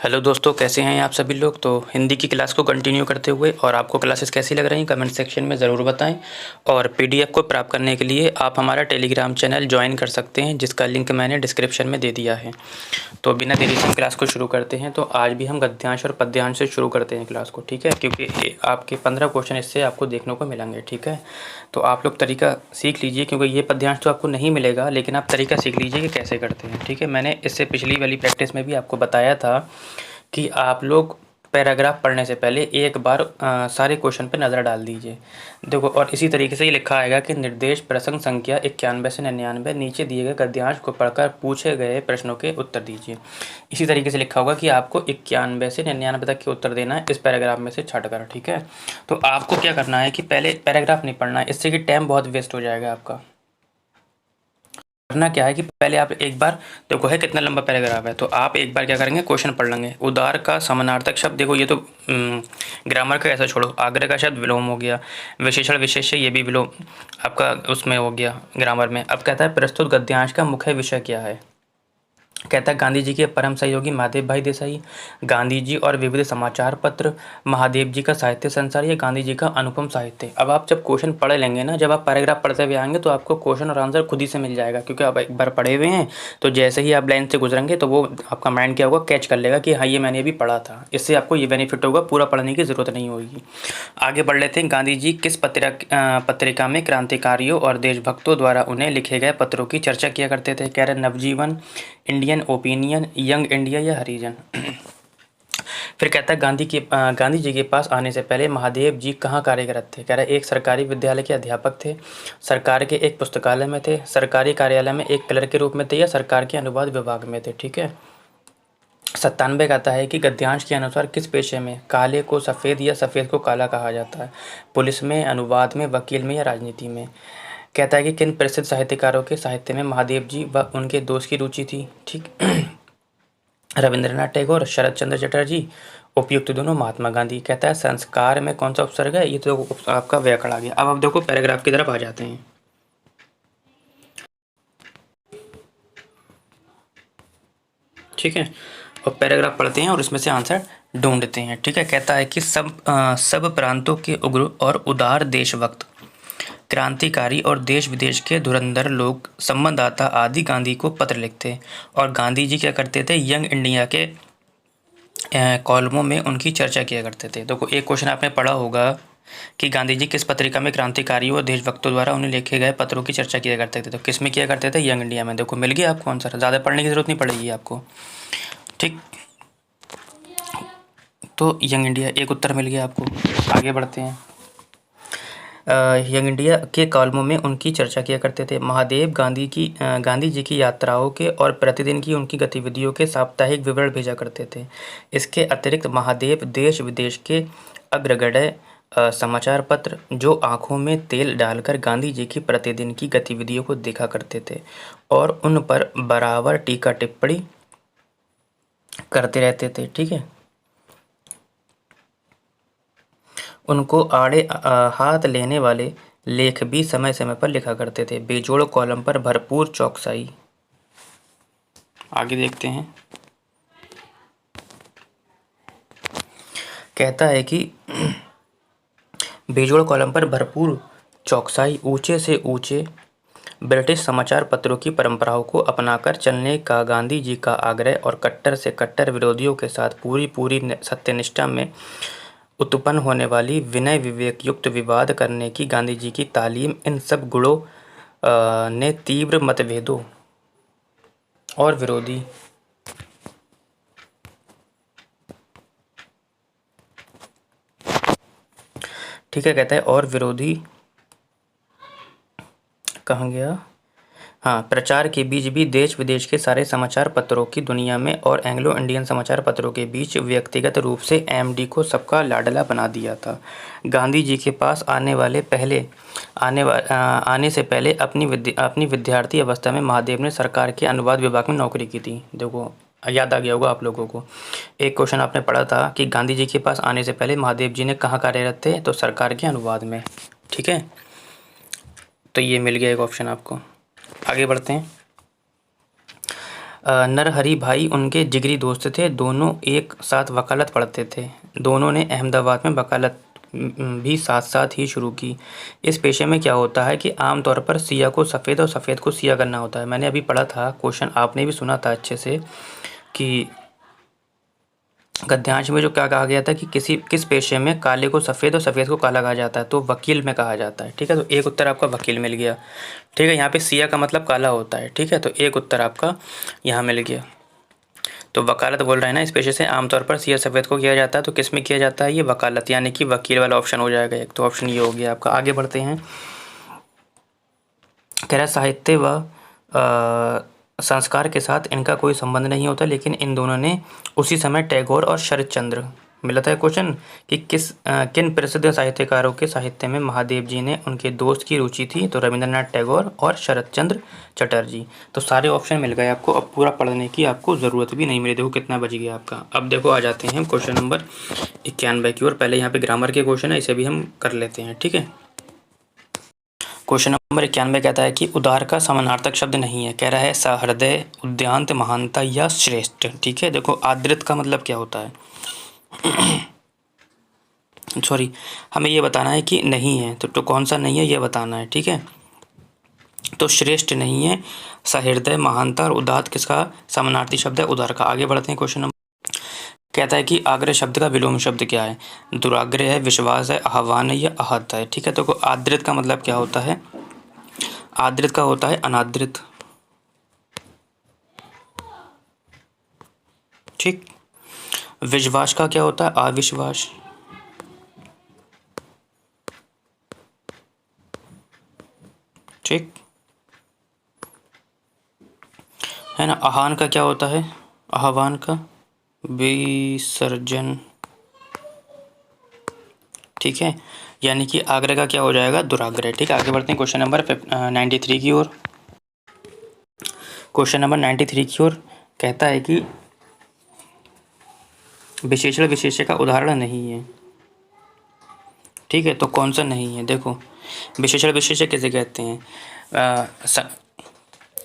Hello दोस्तों, कैसे हैं आप सभी लोग। तो हिंदी की क्लास को कंटिन्यू करते हुए और आपको क्लासेस कैसी लग रही हैं कमेंट सेक्शन में ज़रूर बताएं। और पीडीएफ को प्राप्त करने के लिए आप हमारा टेलीग्राम चैनल ज्वाइन कर सकते हैं, जिसका लिंक मैंने डिस्क्रिप्शन में दे दिया है। तो बिना देरी से हम क्लास को शुरू करते हैं। तो आज भी हम गद्यांश और पद्यांश से शुरू करते हैं क्लास को, ठीक है, क्योंकि आपके 15 क्वेश्चन इससे आपको देखने को मिलेंगे, ठीक है। तो आप लोग तरीका सीख लीजिए, क्योंकि ये पद्यांश तो आपको नहीं मिलेगा, लेकिन आप तरीका सीख लीजिए कि कैसे करते हैं, ठीक है। मैंने इससे पिछली वाली प्रैक्टिस में भी आपको बताया था कि आप लोग पैराग्राफ पढ़ने से पहले एक बार सारे क्वेश्चन पे नज़र डाल दीजिए। देखो, और इसी तरीके से ये लिखा आएगा कि निर्देश प्रसंग संख्या 91 से 99 नीचे दिए गए गद्यांश को पढ़कर पूछे गए प्रश्नों के उत्तर दीजिए। इसी तरीके से लिखा होगा कि आपको 91 से 99 तक के उत्तर देना है इस पैराग्राफ में से छटकर, ठीक है। तो आपको क्या करना है कि पहले पैराग्राफ नहीं पढ़ना है, इससे कि टाइम बहुत वेस्ट हो जाएगा आपका। करना क्या है कि पहले आप एक बार देखो है कितना लंबा पैराग्राफ है, तो आप एक बार क्या करेंगे, क्वेश्चन पढ़ लेंगे। उदार का समानार्थक शब्द, देखो ये तो ग्रामर का ऐसा छोड़ो, आग्रह का शब्द विलोम हो गया, विशेषण विशेष्य ये भी विलोम आपका उसमें हो गया ग्रामर में। अब कहता है प्रस्तुत गद्यांश का मुख्य विषय क्या है। कहता है गांधी जी के परम सहयोगी महादेव भाई देसाई, गांधी जी और विविध समाचार पत्र, महादेव जी का साहित्य संसार, या गांधी जी का अनुपम साहित्य। अब आप जब क्वेश्चन पढ़ लेंगे ना, जब आप पैराग्राफ पढ़ते हुए आएंगे तो आपको क्वेश्चन और आंसर खुद ही से मिल जाएगा, क्योंकि आप एक बार पढ़े हुए हैं। तो जैसे ही आप लाइन से गुजरेंगे तो वो आपका माइंड क्या होगा, कैच कर लेगा कि हाँ ये मैंने अभी पढ़ा था। इससे आपको ये बेनिफिट होगा, पूरा पढ़ने की ज़रूरत नहीं होगी। आगे बढ़ लेते हैं। गांधी जी किस पत्रिका में क्रांतिकारियों और देशभक्तों द्वारा उन्हें लिखे गए पत्रों की चर्चा किया करते थे। कह रहे नवजीवन, इंडियन ओपिनियन, यंग इंडिया या हरिजन। फिर कहता है गांधी जी के पास आने से पहले महादेव जी कहाँ कार्यरत थे। कह रहा है एक सरकारी विद्यालय के अध्यापक थे, सरकार के एक पुस्तकालय में थे, सरकारी कार्यालय में एक क्लर्क के रूप में थे, या सरकार के अनुवाद विभाग में थे, ठीक है। 97 कहता है कि गद्यांश के अनुसार किस पेशे में काले को सफ़ेद या सफ़ेद को काला कहा जाता है। पुलिस में, अनुवाद में, वकील में या राजनीति में। कहता है कि किन प्रसिद्ध साहित्यकारों के साहित्य में महादेव जी व उनके दोस्त की रुचि थी, ठीक। रविंद्रनाथ टैगोर, शरद चंद्र चटर्जी, उपयुक्त दोनों महात्मा गांधी। कहता है संस्कार में कौन सा उपसर्ग है, ये तो आपका व्याकरण आ गया। अब आप देखो पैराग्राफ की तरफ आ जाते हैं, ठीक है। और पैराग्राफ पढ़ते हैं और उसमें से आंसर ढूंढते हैं, ठीक है। कहता है कि सब प्रांतों के उग्र और उदार देशभक्त, क्रांतिकारी और देश विदेश के धुरंधर लोग, संवाददाता आदि गांधी को पत्र लिखते, और गांधी जी क्या करते थे, यंग इंडिया के कॉलमों में उनकी चर्चा किया करते थे। देखो एक क्वेश्चन आपने पढ़ा होगा कि गांधी जी किस पत्रिका में क्रांतिकारियों और देशभक्तों द्वारा उन्हें लिखे गए पत्रों की चर्चा किया करते थे। तो किस में किया करते थे, यंग इंडिया में। देखो मिल गया आपको आंसर, ज़्यादा पढ़ने की ज़रूरत नहीं पड़ेगी आपको, ठीक। तो यंग इंडिया एक उत्तर मिल गया आपको। आगे बढ़ते हैं। यंग इंडिया के कॉलमों में उनकी चर्चा किया करते थे। महादेव गांधी जी की यात्राओं के और प्रतिदिन की उनकी गतिविधियों के साप्ताहिक विवरण भेजा करते थे। इसके अतिरिक्त महादेव देश विदेश के अग्रगण्य समाचार पत्र, जो आँखों में तेल डालकर गांधी जी की प्रतिदिन की गतिविधियों को देखा करते थे और उन पर बराबर टीका टिप्पणी करते रहते थे, ठीक है। उनको आड़े हाथ लेने वाले लेख भी समय समय पर लिखा करते थे। बेजोड़ कॉलम पर भरपूर चौकसाई। आगे देखते हैं। कहता है कि बेजोड़ कॉलम पर भरपूर चौकसाई, ऊंचे से ऊंचे ब्रिटिश समाचार पत्रों की परंपराओं को अपनाकर चलने का गांधी जी का आग्रह, और कट्टर से कट्टर विरोधियों के साथ पूरी सत्यनिष्ठा में उत्पन्न होने वाली विनय विवेक युक्त विवाद करने की गांधी जी की तालीम, इन सब गुणों ने तीव्र मतभेदों और विरोधी ठीक है। कहता है और विरोधी कहाँ गया, हाँ, प्रचार के बीच भी देश विदेश के सारे समाचार पत्रों की दुनिया में और एंग्लो इंडियन समाचार पत्रों के बीच व्यक्तिगत रूप से एमडी को सबका लाडला बना दिया था। गांधी जी के पास आने से पहले अपनी विद्यार्थी अवस्था में महादेव ने सरकार के अनुवाद विभाग में नौकरी की थी। देखो याद आ गया होगा आप लोगों को। एक क्वेश्चन आपने पढ़ा था कि गांधी जी के पास आने से पहले महादेव जी ने कहाँ कार्यरत थे, तो सरकार के अनुवाद में, ठीक है। तो ये मिल गया एक ऑप्शन आपको। आगे बढ़ते हैं। नरहरि भाई उनके जिगरी दोस्त थे, दोनों एक साथ वकालत पढ़ते थे, दोनों ने अहमदाबाद में वकालत भी साथ साथ ही शुरू की। इस पेशे में क्या होता है कि आमतौर पर सिया को सफ़ेद और सफ़ेद को सिया करना होता है। मैंने अभी पढ़ा था क्वेश्चन, आपने भी सुना था अच्छे से कि गद्यांश में जो क्या कहा गया था कि किस पेशे में काले को सफ़ेद और सफ़ेद को काला कहा जाता है, तो वकील में कहा जाता है। ठीक है, तो एक उत्तर आपका वकील मिल गया। ठीक है, यहाँ पे सिया का मतलब काला होता है। ठीक है, तो एक उत्तर आपका यहाँ मिल गया। तो वकालत बोल रहे हैं ना, इस पेशे से आमतौर पर सिया सफ़ेद को किया जाता है, तो किस में किया जाता है, ये वकालत, यानी कि वकील वाला ऑप्शन हो जाएगा एक। तो ऑप्शन ये हो गया आपका। आगे बढ़ते हैं। कह रहा साहित्य व संस्कार के साथ इनका कोई संबंध नहीं होता, लेकिन इन दोनों ने उसी समय टैगोर और शरद चंद्र, मिला था क्वेश्चन कि किन प्रसिद्ध साहित्यकारों के साहित्य में महादेव जी ने उनके दोस्त की रुचि थी, तो रविंद्रनाथ टैगोर और शरद चंद्र चटर्जी। तो सारे ऑप्शन मिल गए आपको, अब पूरा पढ़ने की आपको ज़रूरत भी नहीं मिली। देखो कितना बच गया आपका। अब देखो आ जाते हैं क्वेश्चन नंबर 91 की ओर। पहले यहाँ पे ग्रामर के क्वेश्चन है, इसे भी हम कर लेते हैं। ठीक है, क्वेश्चन नंबर 91 कहता है कि उदार का समानार्थक शब्द नहीं है। कह रहा है सहृदय, उद्यांत, महानता या श्रेष्ठ। ठीक है, देखो आदृत का मतलब क्या होता है सॉरी, हमें ये बताना है कि नहीं है, तो कौन सा नहीं है ये बताना है। ठीक है, तो श्रेष्ठ नहीं है, सहृदय, महानता और उदात किसका समानार्थी शब्द है, उदार का। आगे बढ़ते हैं। क्वेश्चन नंबर कहता है कि आग्रह शब्द का विलोम शब्द क्या है। दुराग्रह है, विश्वास है, आह्वान है या आहत है। ठीक है, तो आदृत का मतलब क्या होता है, आदृत का होता है अनादृत। ठीक, विश्वास का क्या होता है, अविश्वास। ठीक है ना। आह्वान का क्या होता है, आह्वान का विसर्जन। ठीक है, यानी कि आग्रह का क्या हो जाएगा, दुराग्रह। ठीक है, आगे बढ़ते हैं क्वेश्चन नंबर 93 की ओर। क्वेश्चन नंबर 93 की ओर कहता है कि विशेषण विशेष्य का उदाहरण नहीं है। ठीक है, तो कौन सा नहीं है, देखो विशेषण विशेष्य किसे कहते हैं,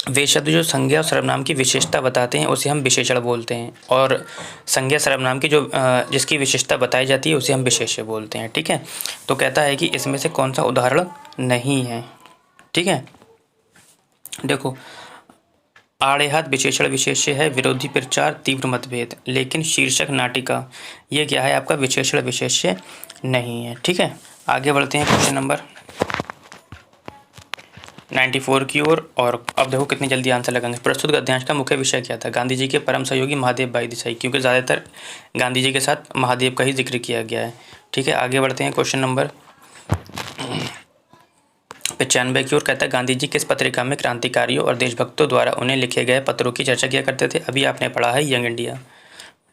वे शब्द जो संज्ञा और सर्वनाम की विशेषता बताते हैं उसे हम विशेषण बोलते हैं, और संज्ञा सर्वनाम की जो जिसकी विशेषता बताई जाती है उसे हम विशेष्य बोलते हैं। ठीक है, तो कहता है कि इसमें से कौन सा उदाहरण नहीं है। ठीक है, देखो आड़े हाथ विशेषण विशेष्य है, विरोधी प्रचार, तीव्र मतभेद, लेकिन शीर्षक नाटिका ये क्या है आपका, विशेषण विशेष्य नहीं है। ठीक है, आगे बढ़ते हैं क्वेश्चन नंबर 94 की ओर। और अब देखो कितनी जल्दी आंसर लगाएंगे। प्रस्तुत गद्यांश का मुख्य विषय क्या था, गांधी जी के परम सहयोगी महादेव भाई देसाई, क्योंकि ज़्यादातर गांधी जी के साथ महादेव का ही जिक्र किया गया है। ठीक है, आगे बढ़ते हैं क्वेश्चन नंबर 95 की ओर। कहता है गांधी जी किस पत्रिका में क्रांतिकारियों और देशभक्तों द्वारा उन्हें लिखे गए पत्रों की चर्चा किया करते थे। अभी आपने पढ़ा है यंग इंडिया।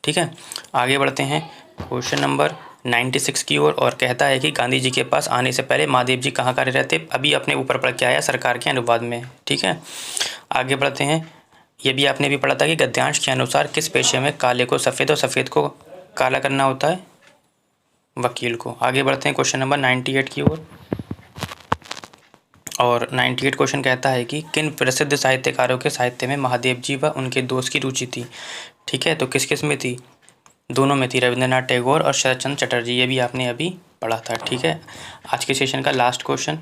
ठीक है, आगे बढ़ते हैं क्वेश्चन नंबर 96 की ओर। और कहता है कि गांधी जी के पास आने से पहले महादेव जी कहाँ कार्यरत थे। अभी अपने ऊपर पढ़ के आया, सरकार के अनुवाद में। ठीक है, आगे बढ़ते हैं। ये भी आपने भी पढ़ा था कि गद्यांश के अनुसार किस पेशे में काले को सफ़ेद और सफ़ेद को काला करना होता है, वकील को। आगे बढ़ते हैं क्वेश्चन नंबर 98 की ओर। और 98 क्वेश्चन कहता है कि किन प्रसिद्ध साहित्यकारों के साहित्य में महादेव जी व उनके दोस्त की रुचि थी। ठीक है, तो किस किस में थी, दोनों में थी, रविंद्रनाथ टैगोर और शरद चंद्र चटर्जी। ये भी आपने अभी पढ़ा था। ठीक है, आज के सेशन का लास्ट क्वेश्चन,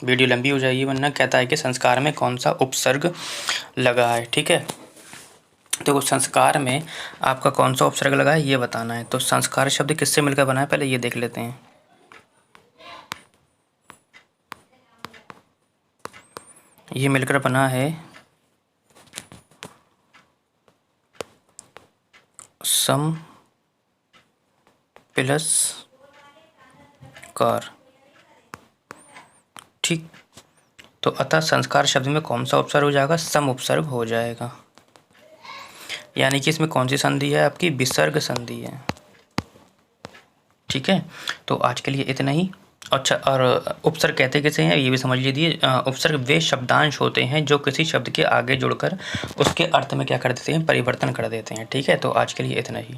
वीडियो लंबी हो जाएगी वरना। कहता है कि संस्कार में कौन सा उपसर्ग लगा है। ठीक है, तो संस्कार में आपका कौन सा उपसर्ग लगा है ये बताना है। तो संस्कार शब्द किससे मिलकर बना है, पहले ये देख लेते हैं। ये मिलकर बना है सम प्लस कार। ठीक, तो अतः संस्कार शब्द में कौन सा उपसर्ग हो जाएगा, सम उपसर्ग हो जाएगा, यानी कि इसमें कौन सी संधि है आपकी, विसर्ग संधि है। ठीक है, तो आज के लिए इतना ही। अच्छा, और उपसर्ग कहते किसे हैं ये भी समझ लीजिए। उपसर्ग वे शब्दांश होते हैं जो किसी शब्द के आगे जुड़कर उसके अर्थ में क्या कर देते हैं, परिवर्तन कर देते हैं। ठीक है, तो आज के लिए इतना ही।